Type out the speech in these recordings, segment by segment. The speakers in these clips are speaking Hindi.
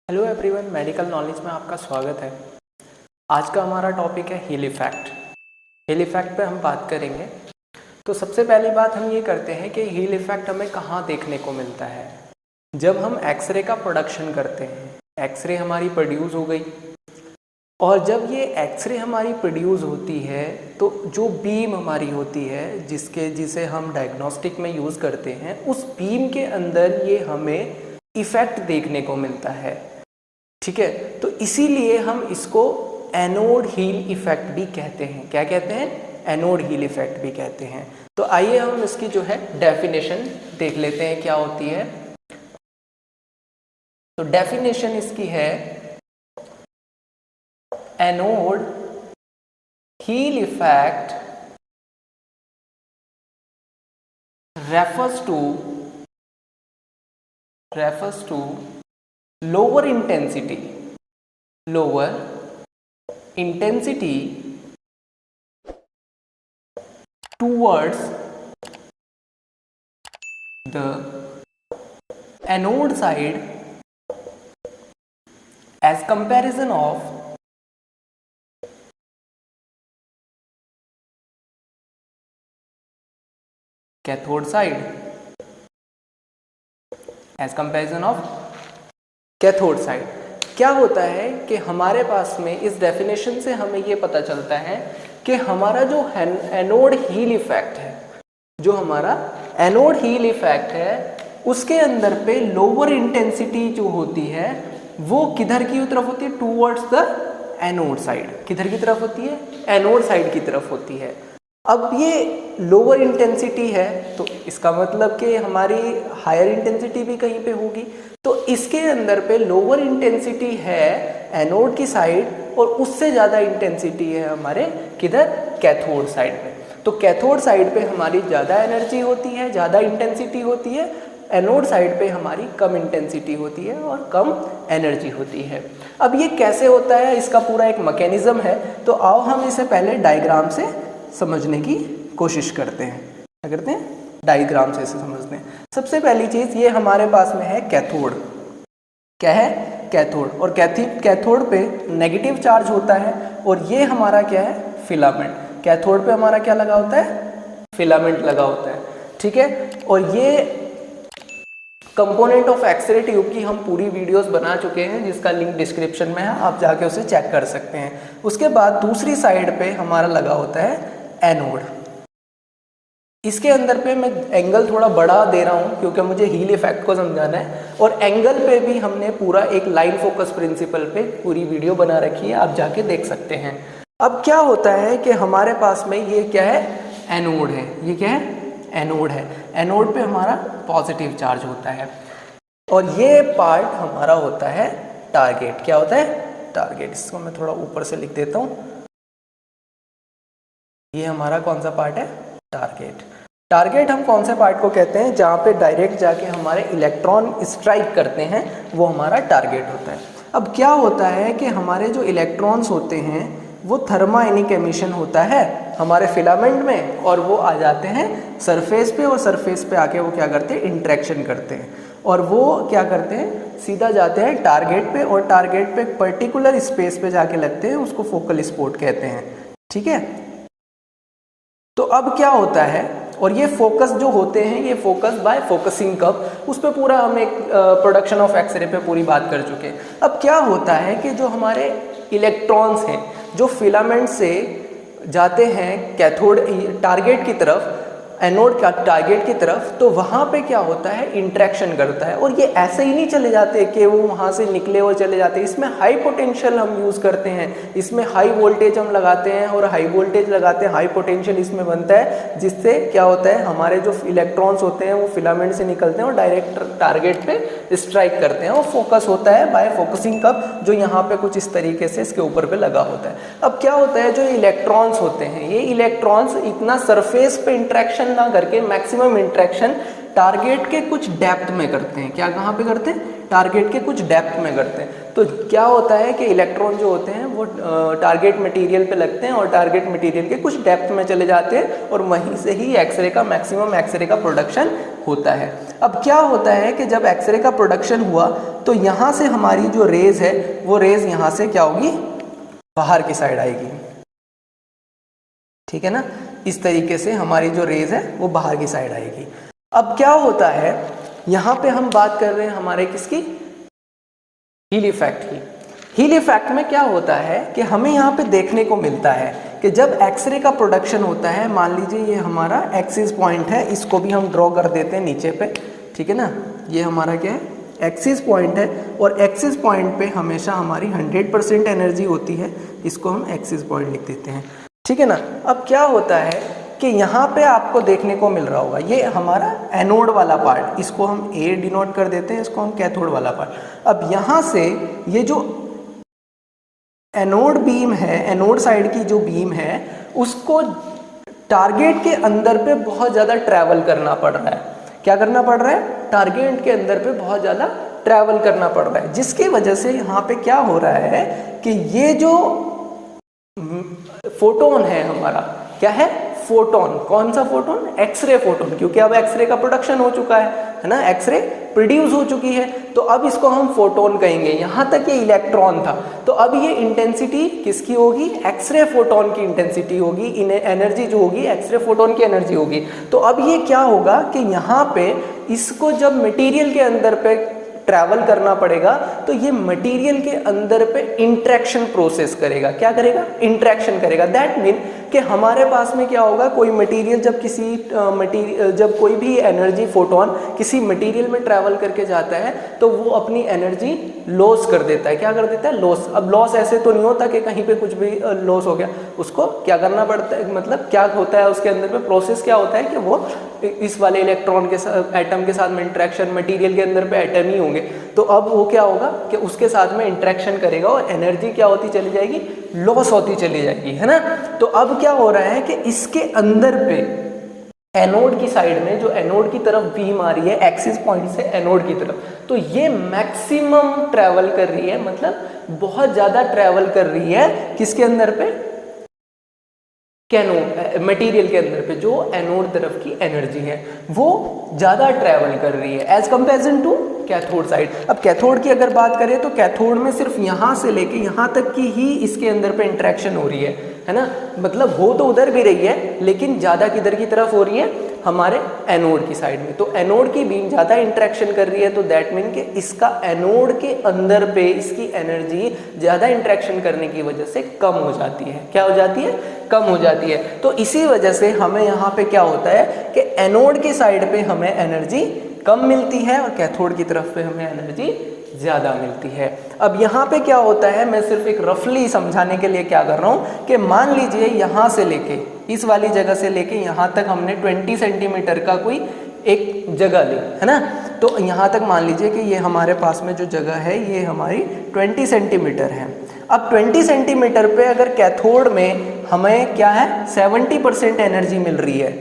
हेलो एवरीवन, मेडिकल नॉलेज में आपका स्वागत है। आज का हमारा टॉपिक है हील इफ़ेक्ट। हील इफ़ेक्ट पे हम बात करेंगे। तो सबसे पहली बात हम ये करते हैं कि हील इफ़ेक्ट हमें कहाँ देखने को मिलता है। जब हम एक्सरे का प्रोडक्शन करते हैं, एक्सरे हमारी प्रोड्यूस हो गई और जब ये एक्सरे हमारी प्रोड्यूस होती है तो जो बीम हमारी होती है जिसे हम डायग्नोस्टिक में यूज़ करते हैं, उस बीम के अंदर ये हमें इफ़ेक्ट देखने को मिलता है। ठीक है, तो इसीलिए हम इसको एनोड हील इफेक्ट भी कहते हैं। क्या कहते हैं? एनोड हील इफेक्ट भी कहते हैं। तो आइए हम इसकी जो है डेफिनेशन देख लेते हैं क्या होती है। तो डेफिनेशन इसकी है, anode heel effect refers to lower intensity towards the anode side as comparison of cathode side as comparison of cathode side. क्या होता है कि हमारे पास में इस डेफिनेशन से हमें ये पता चलता है कि हमारा जो एनोड हील इफेक्ट है, जो हमारा एनोड हील इफेक्ट है, उसके अंदर पे लोअर इंटेंसिटी जो होती है वो किधर की तरफ होती है? Towards the anode side. किधर की तरफ होती है? एनोड साइड की तरफ होती है। अब ये लोअर इंटेंसिटी है तो इसका मतलब कि हमारी हायर इंटेंसिटी भी कहीं पे होगी। तो इसके अंदर पे लोअर इंटेंसिटी है एनोड की साइड और उससे ज़्यादा इंटेंसिटी है हमारे किधर? कैथोड साइड पे। तो कैथोड साइड पे हमारी ज़्यादा एनर्जी होती है, ज़्यादा इंटेंसिटी होती है। एनोड साइड पे हमारी कम इंटेंसिटी होती है और कम एनर्जी होती है। अब ये कैसे होता है, इसका पूरा एक मैकेनिज्म है। तो आओ हम इसे पहले डायग्राम से समझने की कोशिश करते हैं। क्या करते हैं? डायग्राम से इसे समझते हैं। सबसे पहली चीज़, ये हमारे पास में है कैथोड। क्या है? कैथोड। और कैथोड पे नेगेटिव चार्ज होता है और ये हमारा क्या है? फिलामेंट। कैथोड पे हमारा क्या लगा होता है? फिलामेंट लगा होता है। ठीक है, और ये कंपोनेंट ऑफ एक्सरे ट्यूब की हम पूरी वीडियोस बना चुके हैं, जिसका लिंक डिस्क्रिप्शन में है, आप जाके उसे चेक कर सकते हैं। उसके बाद दूसरी साइड पे हमारा लगा होता है एनोड। इसके अंदर पे मैं एंगल थोड़ा बड़ा दे रहा हूँ क्योंकि मुझे हील इफेक्ट को समझाना है, और एंगल पे भी हमने पूरा एक लाइन फोकस प्रिंसिपल पे पूरी वीडियो बना रखी है, आप जाके देख सकते हैं। अब क्या होता है कि हमारे पास में ये क्या है? एनोड है। ये क्या है? एनोड है। एनोड पे हमारा पॉजिटिव चार्ज होता है और ये पार्ट हमारा होता है टारगेट। क्या होता है? टारगेट। इसको मैं थोड़ा ऊपर से लिख देता हूँ। ये हमारा कौन सा पार्ट है? टारगेट। टारगेट हम कौन से पार्ट को कहते हैं? जहाँ पे डायरेक्ट जाके हमारे इलेक्ट्रॉन स्ट्राइक करते हैं, वो हमारा टारगेट होता है। अब क्या होता है कि हमारे जो इलेक्ट्रॉन्स होते हैं वो थर्मायोनिक एमिशन होता है हमारे फिलामेंट में, और वो आ जाते हैं सरफेस पे, और सरफेस पे आके वो क्या करते हैं? इंटरेक्शन करते हैं, और वो क्या करते हैं? सीधा जाते हैं टारगेट पे, और टारगेट पे एक पर्टिकुलर स्पेस पे जाके लगते हैं, उसको फोकल स्पॉट कहते हैं। ठीक है, तो अब क्या होता है, और ये फोकस जो होते हैं, ये फोकस बाय फोकसिंग कप, उस पर पूरा हम एक प्रोडक्शन ऑफ एक्सरे पे पूरी बात कर चुके हैं। अब क्या होता है कि जो हमारे इलेक्ट्रॉन्स हैं जो फिलामेंट से जाते हैं कैथोड टारगेट की तरफ, एनोड का टारगेट की तरफ, तो वहाँ पे क्या होता है? इंटरेक्शन करता है। और ये ऐसे ही नहीं चले जाते कि वो वहाँ से निकले और चले जाते हैं। इसमें हाई पोटेंशियल हम यूज़ करते हैं, इसमें हाई वोल्टेज हम लगाते हैं, और हाई वोल्टेज लगाते हैं, हाई पोटेंशियल इसमें बनता है, जिससे क्या होता है? हमारे जो इलेक्ट्रॉन्स होते हैं वो फिलामेंट से निकलते हैं और डायरेक्ट टारगेट पे स्ट्राइक करते हैं, और फोकस होता है बाय फोकसिंग कप, जो यहाँ पे कुछ इस तरीके से इसके ऊपर पे लगा होता है। अब क्या होता है? जो इलेक्ट्रॉन्स होते हैं, ये इलेक्ट्रॉन्स इतना सरफेस पे इंटरेक्शन ना करके मैक्सिमम इंटरेक्शन टारगेट के कुछ डेप्थ में करते हैं। क्या, कहाँ पे करते हैं? टारगेट के कुछ डेप्थ में करते हैं। तो क्या होता है कि इलेक्ट्रॉन जो होते हैं वो टारगेट मटेरियल पे लगते हैं और टारगेट मटेरियल के कुछ डेप्थ में चले जाते हैं, और वहीं से ही एक्सरे का मैक्सिमम एक्सरे का प्रोडक्शन होता है। अब क्या होता है कि जब एक्सरे का प्रोडक्शन हुआ तो यहाँ से हमारी जो रेज है वो रेज यहाँ से क्या होगी, बाहर की साइड आएगी, ठीक है ना। इस तरीके से हमारी जो रेज है वो बाहर की साइड आएगी। अब क्या होता है, यहाँ पे हम बात कर रहे हैं हमारे किसकी, हील इफेक्ट की। हील इफेक्ट में क्या होता है कि हमें यहाँ पे देखने को मिलता है कि जब एक्सरे का प्रोडक्शन होता है, मान लीजिए ये हमारा एक्सिस पॉइंट है, इसको भी हम ड्रॉ कर देते हैं नीचे पे, ठीक है ना। ये हमारा क्या है, एक्सिस पॉइंट है, और एक्सिस पॉइंट पे हमेशा हमारी 100% एनर्जी होती है, इसको हम एक्सिस पॉइंट लिख देते हैं, ठीक है ना। अब क्या होता है कि यहाँ पे आपको देखने को मिल रहा होगा, ये हमारा एनोड वाला पार्ट, इसको हम ए डिनोट कर देते हैं, इसको हम कैथोड वाला पार्ट। अब यहाँ से ये जो एनोड बीम है, एनोड साइड की जो बीम है, उसको टारगेट के अंदर पे बहुत ज़्यादा ट्रैवल करना पड़ रहा है। क्या करना पड़ रहा है, टारगेट के अंदर पे बहुत ज़्यादा ट्रैवल करना पड़ रहा है, जिसकी वजह से यहाँ पे क्या हो रहा है कि ये जो फोटोन है हमारा, क्या है, फोटोन। कौन सा फोटोन, एक्सरे फोटोन, क्योंकि अब एक्सरे का प्रोडक्शन हो चुका है ना, एक्सरे प्रोड्यूस हो चुकी है, तो अब इसको हम फोटोन कहेंगे। यहाँ तक ये इलेक्ट्रॉन था, तो अब ये इंटेंसिटी किसकी होगी, एक्सरे फोटोन की इंटेंसिटी होगी, एनर्जी जो होगी एक्सरे फोटोन की एनर्जी होगी। तो अब ये क्या होगा कि यहाँ पे इसको जब मटेरियल के अंदर पे ट्रैवल करना पड़ेगा, तो ये मटेरियल के अंदर पे इंटरेक्शन प्रोसेस करेगा। क्या करेगा, इंटरेक्शन करेगा। दैट मीन कि हमारे पास में क्या होगा, कोई मटेरियल जब जब कोई भी एनर्जी फोटोन किसी मटेरियल में ट्रैवल करके जाता है तो वो अपनी एनर्जी लॉस कर देता है। क्या कर देता है, लॉस। अब लॉस ऐसे तो नहीं होता कि कहीं पे कुछ भी लॉस हो गया, उसको क्या करना पड़ता है, मतलब क्या होता है उसके अंदर पे प्रोसेस, क्या होता है कि वो इस वाले इलेक्ट्रॉन के साथ, एटम के साथ में इंटरेक्शन, मटेरियल के अंदर पे एटम ही होंगे, तो अब वो क्या होगा कि उसके साथ में इंटरेक्शन करेगा और एनर्जी क्या होती चली जाएगी, लॉस होती चली जाएगी, है ना। तो अब क्या हो रहा है कि इसके अंदर पे एनोड की साइड में, जो एनोड की तरफ बीम आ रही है एक्सिस पॉइंट से एनोड की तरफ, तो ये मैक्सिमम ट्रैवल कर रही है, मतलब बहुत ज़्यादा ट्रैवल कर रही है किसके अंदर पे, कैनोड मटेरियल के अंदर पे, जो एनोड तरफ की एनर्जी है वो ज़्यादा ट्रैवल कर रही है as comparison to cathode side. अब कैथोड की अगर बात करें तो कैथोड में सिर्फ यहाँ से लेके यहाँ तक की ही इसके अंदर पे इंटरेक्शन हो रही है ना, मतलब हो तो उधर भी रही है लेकिन ज़्यादा किधर की तरफ हो रही है, हमारे एनोड की साइड में। तो एनोड की बीम ज़्यादा इंटरेक्शन कर रही है, तो दैट मीन कि इसका एनोड के अंदर पे इसकी एनर्जी ज़्यादा इंटरेक्शन करने की वजह से कम हो जाती है। क्या हो जाती है, कम हो जाती है। तो इसी वजह से हमें यहाँ पे क्या होता है कि एनोड की साइड पे हमें एनर्जी कम मिलती है और कैथोड की तरफ पे हमें एनर्जी ज़्यादा मिलती है। अब यहाँ पे क्या होता है, मैं सिर्फ एक रफली समझाने के लिए क्या कर रहा हूँ कि मान लीजिए यहाँ से लेके इस वाली जगह से लेके यहाँ तक हमने 20 सेंटीमीटर का कोई एक जगह ली, है ना। तो यहाँ तक मान लीजिए कि ये हमारे पास में जो जगह है ये हमारी 20 सेंटीमीटर है। अब 20 सेंटीमीटर पे अगर कैथोड में हमें क्या है 70% एनर्जी मिल रही है,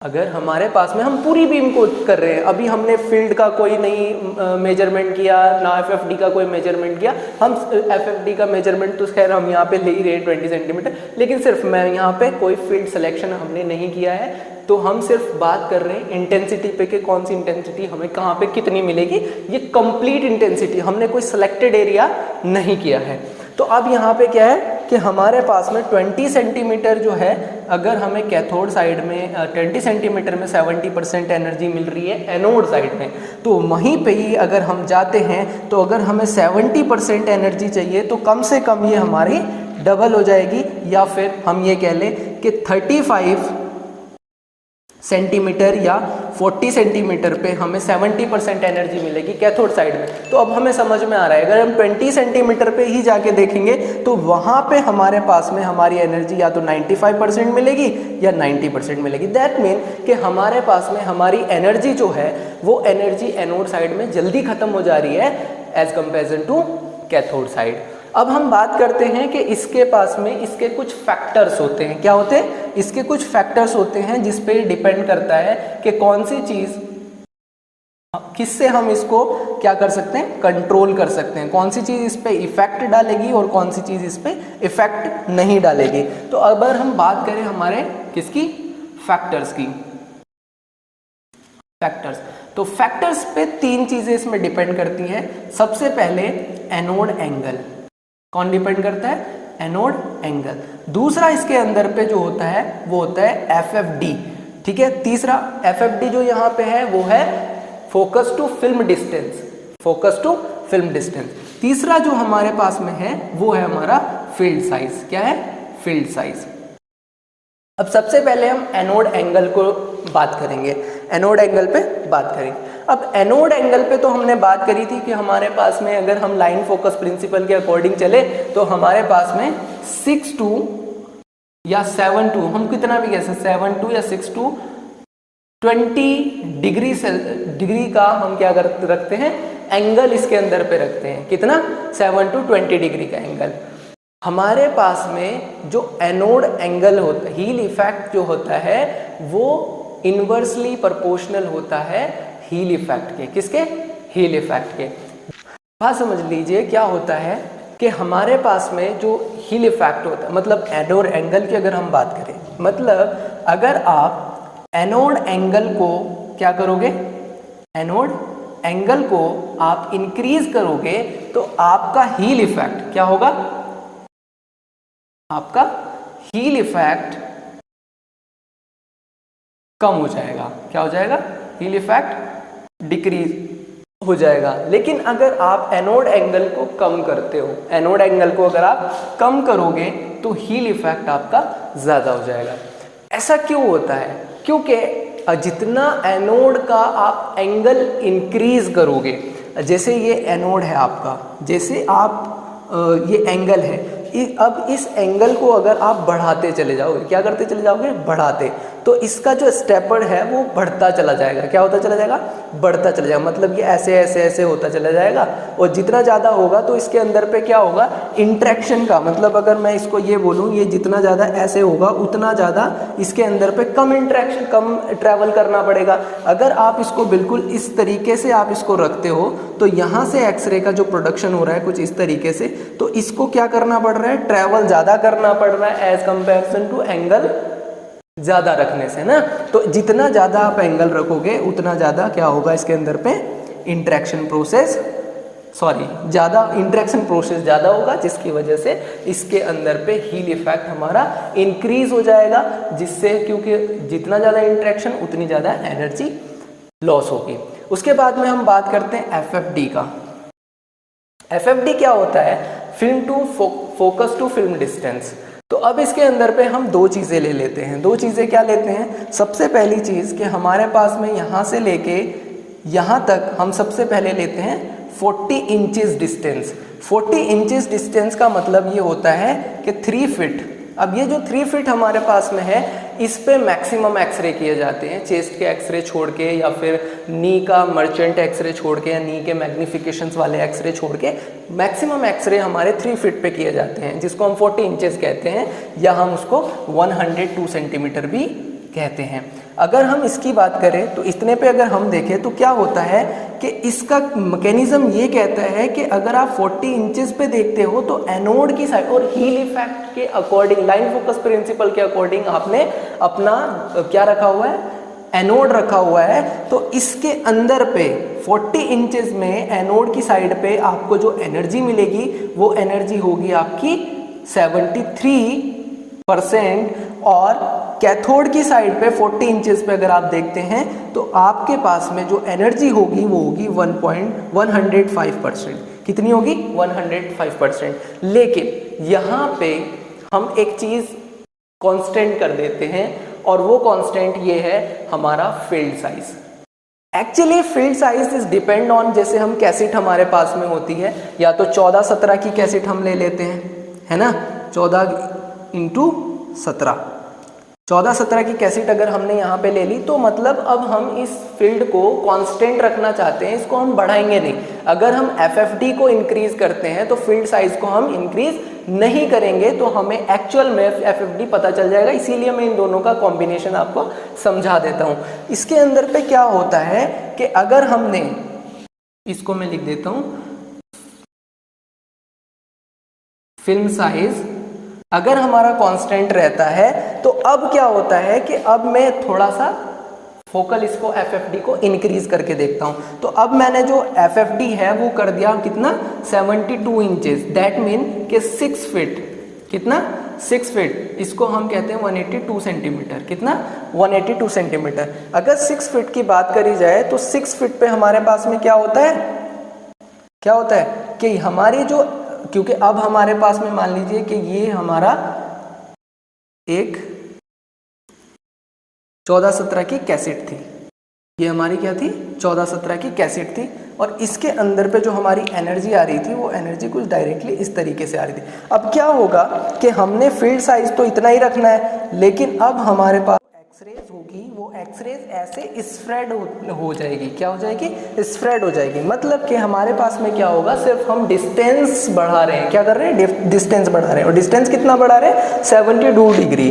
अगर हमारे पास में हम पूरी बीम को कर रहे हैं, अभी हमने फील्ड का कोई नहीं मेजरमेंट किया ना एफएफडी का कोई मेजरमेंट किया, हम एफएफडी का मेजरमेंट तो खैर हम यहाँ पे ले ही रहे हैं 20 सेंटीमीटर, लेकिन सिर्फ मैं यहाँ पे कोई फील्ड सिलेक्शन हमने नहीं किया है, तो हम सिर्फ बात कर रहे हैं इंटेंसिटी पे कि कौन सी इंटेंसिटी हमें कहाँ पे कितनी मिलेगी। ये कंप्लीट इंटेंसिटी, हमने कोई सिलेक्टेड एरिया नहीं किया है। तो अब यहाँ पे क्या है कि हमारे पास में 20 सेंटीमीटर जो है, अगर हमें कैथोड साइड में 20 सेंटीमीटर में 70% एनर्जी मिल रही है एनोड साइड में, तो वहीं पे ही अगर हम जाते हैं तो अगर हमें 70% एनर्जी चाहिए तो कम से कम ये हमारी डबल हो जाएगी, या फिर हम ये कह लें कि 35 सेंटीमीटर या 40 सेंटीमीटर पे हमें 70% एनर्जी मिलेगी कैथोड साइड में। तो अब हमें समझ में आ रहा है, अगर हम 20 सेंटीमीटर पे ही जाके देखेंगे तो वहाँ पे हमारे पास में हमारी एनर्जी या तो 95% मिलेगी या 90% मिलेगी। दैट मीन कि हमारे पास में हमारी एनर्जी जो है वो एनर्जी एनोड साइड में जल्दी ख़त्म हो जा रही है as comparison to cathode side. अब हम बात करते हैं कि इसके पास में इसके कुछ फैक्टर्स होते हैं। क्या होते हैं, इसके कुछ फैक्टर्स होते हैं जिस पे डिपेंड करता है कि कौन सी चीज़ किससे हम इसको क्या कर सकते हैं, कंट्रोल कर सकते हैं, कौन सी चीज़ इस पे इफेक्ट डालेगी और कौन सी चीज़ इस पे इफेक्ट नहीं डालेगी। तो अगर हम बात करें हमारे किसकी, फैक्टर्स की, फैक्टर्स, तो फैक्टर्स पे 3 चीज़ें इसमें डिपेंड करती हैं। सबसे पहले एनोड एंगल, कौन डिपेंड करता है? Anode angle. दूसरा इसके अंदर पे जो होता है वो होता है FFD, ठीक है। तीसरा FFD जो यहाँ पे है वो है focus to film distance, focus to film distance. तीसरा जो हमारे पास में है वो है हमारा फील्ड साइज। क्या है? Field size. अब सबसे पहले हम एनोड एंगल को बात करेंगे, एनोड एंगल पे बात करेंगे। अब एनोड एंगल पे तो हमने बात करी थी कि हमारे पास में अगर हम लाइन फोकस प्रिंसिपल के अकॉर्डिंग चले तो हमारे पास में 6-2 या 7-2, हम कितना भी कह सकते, 7-2 या 6-2, 20 डिग्री का हम क्या रखते हैं? एंगल इसके अंदर पे रखते हैं। कितना? 7 to 20 डिग्री का एंगल। हमारे पास में जो एनोड एंगल होता है, हील इफेक्ट जो होता है वो इन्वर्सली प्रोपोर्शनल होता है हील इफेक्ट के। किसके? हील इफेक्ट के। बात समझ लीजिए क्या होता है कि हमारे पास में जो हील इफेक्ट होता है, मतलब एनोड एंगल की अगर हम बात करें, मतलब अगर आप एनोड एंगल को क्या करोगे? एनोड एंगल को आप इंक्रीज करोगे तो आपका हील इफेक्ट क्या होगा? आपका हील इफेक्ट कम हो जाएगा। क्या हो जाएगा? हील इफेक्ट डिक्रीज हो जाएगा। लेकिन अगर आप एनोड एंगल को कम करते हो, एनोड एंगल को अगर आप कम करोगे तो हील इफेक्ट आपका ज़्यादा हो जाएगा। ऐसा क्यों होता है? क्योंकि जितना एनोड का आप एंगल इंक्रीज करोगे, जैसे ये एनोड है आपका, जैसे आप ये एंगल है, अब इस एंगल को अगर आप बढ़ाते चले जाओगे, क्या करते चले जाओगे? बढ़ाते, तो इसका जो स्टेपर है वो बढ़ता चला जाएगा। क्या होता चला जाएगा? बढ़ता चला जाएगा। मतलब ये ऐसे ऐसे ऐसे होता चला जाएगा, और जितना ज़्यादा होगा तो इसके अंदर पे क्या होगा? इंट्रैक्शन का मतलब अगर मैं इसको ये बोलूँ, ये जितना ज़्यादा ऐसे होगा उतना ज़्यादा इसके अंदर पे कम इंट्रैक्शन, कम ट्रैवल करना पड़ेगा। अगर आप इसको बिल्कुल इस तरीके से आप इसको रखते हो तो यहाँ से एक्सरे का जो प्रोडक्शन हो रहा है कुछ इस तरीके से, तो इसको क्या करना पड़ रहा है? ट्रैवल ज़्यादा करना पड़ रहा है एज कंपेरिजन टू एंगल ज़्यादा रखने से ना। तो जितना ज़्यादा आप एंगल रखोगे उतना ज़्यादा क्या होगा? इसके अंदर पे इंट्रैक्शन प्रोसेस, ज़्यादा इंट्रैक्शन प्रोसेस ज़्यादा होगा, जिसकी वजह से इसके अंदर पे हील इफेक्ट हमारा इंक्रीज हो जाएगा, जिससे क्योंकि जितना ज़्यादा इंट्रैक्शन उतनी ज़्यादा एनर्जी लॉस होगी। उसके बाद में हम बात करते हैं FFD का। FFD क्या होता है? Film to focus to film distance. तो अब इसके अंदर पे हम 2 चीज़ें ले लेते हैं। 2 चीज़ें क्या लेते हैं? सबसे पहली चीज़ कि हमारे पास में यहाँ से लेके यहाँ तक हम सबसे पहले लेते हैं 40 इंचेस डिस्टेंस। 40 इंचेस डिस्टेंस का मतलब ये होता है कि 3 फीट। अब ये जो 3 फीट हमारे पास में है, इस पे मैक्सिमम एक्सरे किए जाते हैं, चेस्ट के एक्सरे छोड़ के या फिर नी का मर्चेंट एक्सरे छोड़ के या नी के मैग्निफिकेशंस वाले एक्सरे छोड़ के मैक्सिमम एक्सरे हमारे 3 फीट पे किए जाते हैं, जिसको हम 40 इंचेस कहते हैं, या हम उसको 102 सेंटीमीटर भी कहते हैं। अगर हम इसकी बात करें तो इतने पे अगर हम देखें तो क्या होता है कि इसका मैकेनिज्म ये कहता है कि अगर आप 40 इंचेस पे देखते हो तो एनोड की साइड और हील इफेक्ट के अकॉर्डिंग, लाइन फोकस प्रिंसिपल के अकॉर्डिंग आपने अपना क्या रखा हुआ है? एनोड रखा हुआ है। तो इसके अंदर पे 40 इंचेस में एनोड की साइड पे आपको जो एनर्जी मिलेगी वो एनर्जी होगी आपकी 73%, और कैथोड की साइड पे 40 इंचेस पे अगर आप देखते हैं तो आपके पास में जो एनर्जी होगी वो होगी 105%। कितनी होगी? 105%। लेकिन यहाँ पे हम एक चीज़ कांस्टेंट कर देते हैं, और वो कांस्टेंट ये है हमारा field size. Actually field size is depend on, जैसे हम कैसेट हमारे पास में होती है, या तो 14-17 की कैसेट हम ले लेते हैं, है ना, 14x17, 14-17 की कैसेट अगर हमने यहाँ पे ले ली तो मतलब अब हम इस फील्ड को कांस्टेंट रखना चाहते हैं, इसको हम बढ़ाएंगे नहीं। अगर हम FFD को इंक्रीज करते हैं तो फील्ड साइज को हम इंक्रीज नहीं करेंगे, तो हमें एक्चुअल में FFD पता चल जाएगा। इसीलिए मैं इन दोनों का कॉम्बिनेशन आपको समझा देता हूँ। इसके अंदर पे क्या होता है कि अगर हमने इसको, मैं लिख देता हूँ, फिल्म साइज अगर हमारा कांस्टेंट रहता है तो अब क्या होता है कि अब मैं थोड़ा सा फोकल इसको FFD को इंक्रीज करके देखता हूँ। तो अब मैंने जो FFD है वो कर दिया कितना 72 इंचेस, दैट मीन कि 6 फीट, कितना 6 फीट, इसको हम कहते हैं 182 सेंटीमीटर, कितना 182 सेंटीमीटर। अगर 6 फीट की बात करी जाए तो 6 फीट पे हमारे पास में क्या होता है, क्या होता है कि हमारी जो, क्योंकि अब हमारे पास में मान लीजिए कि ये हमारा एक 14-17 की कैसेट थी, ये हमारी क्या थी 14-17 की कैसेट थी, और इसके अंदर पे जो हमारी एनर्जी आ रही थी वो एनर्जी कुछ डायरेक्टली इस तरीके से आ रही थी। अब क्या होगा कि हमने फील्ड साइज तो इतना ही रखना है, लेकिन अब हमारे पास एक्सरेज होगी, वो एक्सरेज ऐसे स्प्रेड हो जाएगी, क्या हो जाएगी स्प्रेड हो जाएगी। मतलब कि हमारे पास में क्या होगा, सिर्फ हम डिस्टेंस बढ़ा रहे हैं, क्या कर रहे हैं डिस्टेंस बढ़ा रहे हैं, और डिस्टेंस कितना बढ़ा रहे हैं 72 डिग्री,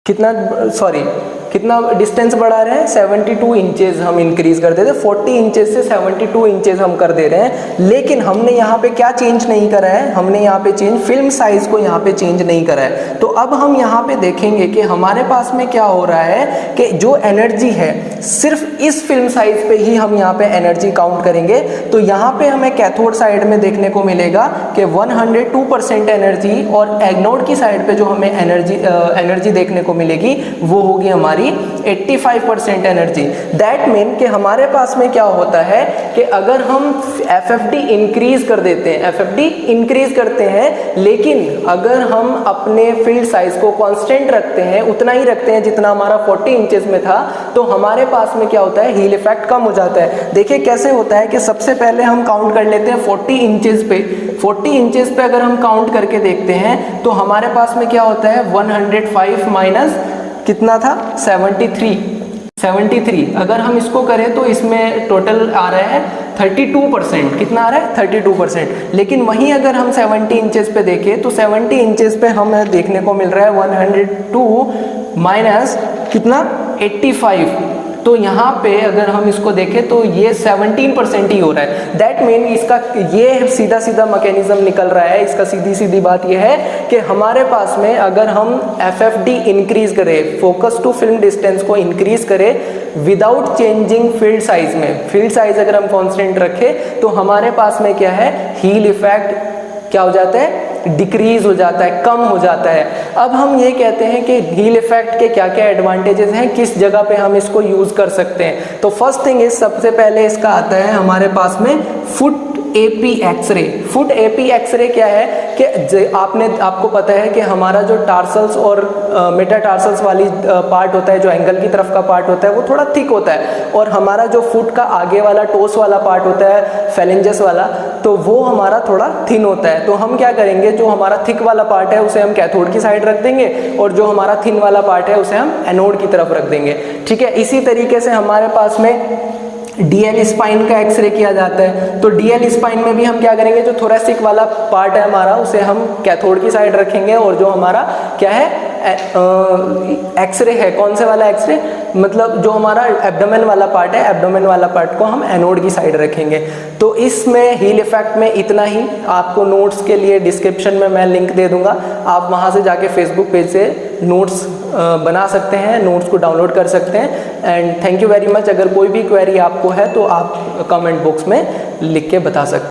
कितना सॉरी कितना डिस्टेंस बढ़ा रहे हैं 72 इंचेस हम इंक्रीज कर देते, 40 इंचेस से 72 इंचेस हम कर दे रहे हैं। लेकिन हमने यहाँ पे क्या चेंज नहीं करा है, हमने यहाँ पे चेंज फिल्म साइज को यहाँ पे चेंज नहीं करा है। तो अब हम यहाँ पे देखेंगे कि हमारे पास में क्या हो रहा है कि जो एनर्जी है सिर्फ इस फिल्म साइज पे ही हम यहाँ पे एनर्जी काउंट करेंगे। तो यहाँ पे हमें कैथोड साइड में देखने को मिलेगा कि 102% एनर्जी, और एनोड की साइड पे जो हमें एनर्जी देखने को मिलेगी वो होगी हमारी 85% एनर्जी। दैट मीन कि हमारे पास में क्या होता है कि अगर हम FFD इंक्रीज कर देते हैं, FFD इंक्रीज करते हैं, लेकिन अगर हम अपने फील्ड साइज को कांस्टेंट रखते हैं, उतना ही रखते हैं जितना हमारा 40 इंचेस में था, तो हमारे पास में क्या होता है हील इफेक्ट कम हो जाता है। देखिए कैसे होता है कि सबसे पहले हम काउंट कर लेते हैं 40 इंचेस पे, 40 इंचेस पे अगर हम काउंट करके देखते हैं तो हमारे पास में क्या होता है 105 माइनस कितना था 73, अगर हम इसको करें तो इसमें टोटल आ रहा है 32%, कितना आ रहा है 32%। लेकिन वहीं अगर हम 70 इंचेस पे देखें तो 70 इंचेस पे हमें देखने को मिल रहा है 102 माइनस कितना 85, तो यहाँ पे अगर हम इसको देखें तो ये 17% ही हो रहा है। दैट मीन इसका ये सीधा सीधा मैकेनिज्म निकल रहा है, इसका सीधी सीधी बात ये है कि हमारे पास में अगर हम FFD इंक्रीज करें, फोकस टू फिल्म डिस्टेंस को इंक्रीज करें विदाउट चेंजिंग फील्ड साइज में, फील्ड साइज अगर हम कांस्टेंट रखें तो हमारे पास में क्या है हील इफेक्ट क्या हो जाता है डिक्रीज हो जाता है, कम हो जाता है। अब हम ये कहते हैं कि हील इफेक्ट के क्या क्या एडवांटेजेस हैं, किस जगह पे हम इसको यूज कर सकते हैं। तो फर्स्ट थिंग इज, सबसे पहले इसका आता है हमारे पास में foot AP x-ray. Foot AP x-ray क्या है कि आपको पता है कि हमारा जो टार्सल्स और मेटाटार्सल्स वाली पार्ट होता है, जो एंगल की तरफ का पार्ट होता है वो थोड़ा थिक होता है, और हमारा जो फुट का आगे वाला टोस वाला पार्ट होता है फेलेंजेस वाला, तो वो हमारा थोड़ा थिन होता है। तो हम क्या करेंगे, जो हमारा थिक वाला पार्ट है उसे हम कैथोड की साइड रख देंगे, और जो हमारा थिन वाला पार्ट है उसे हम एनोड की तरफ रख देंगे, ठीक है। इसी तरीके से हमारे पास में DL स्पाइन का एक्सरे किया जाता है। तो DL स्पाइन में भी हम क्या करेंगे, जो थोरेसिक वाला पार्ट है हमारा उसे हम कैथोड की साइड रखेंगे, और जो हमारा क्या है एक्सरे है, कौन से वाला एक्सरे, मतलब जो हमारा एब्डोमेन वाला पार्ट है, एब्डोमेन वाला पार्ट को हम एनोड की साइड रखेंगे। तो इसमें हील इफेक्ट में इतना ही। आपको नोट्स के लिए डिस्क्रिप्शन में मैं लिंक दे दूंगा, आप वहां से जाके फेसबुक पेज से नोट्स बना सकते हैं, नोट्स को डाउनलोड कर सकते हैं। And thank you very much. अगर कोई भी क्वेरी आपको है तो आप कमेंट बॉक्स में लिख के बता सकते हैं।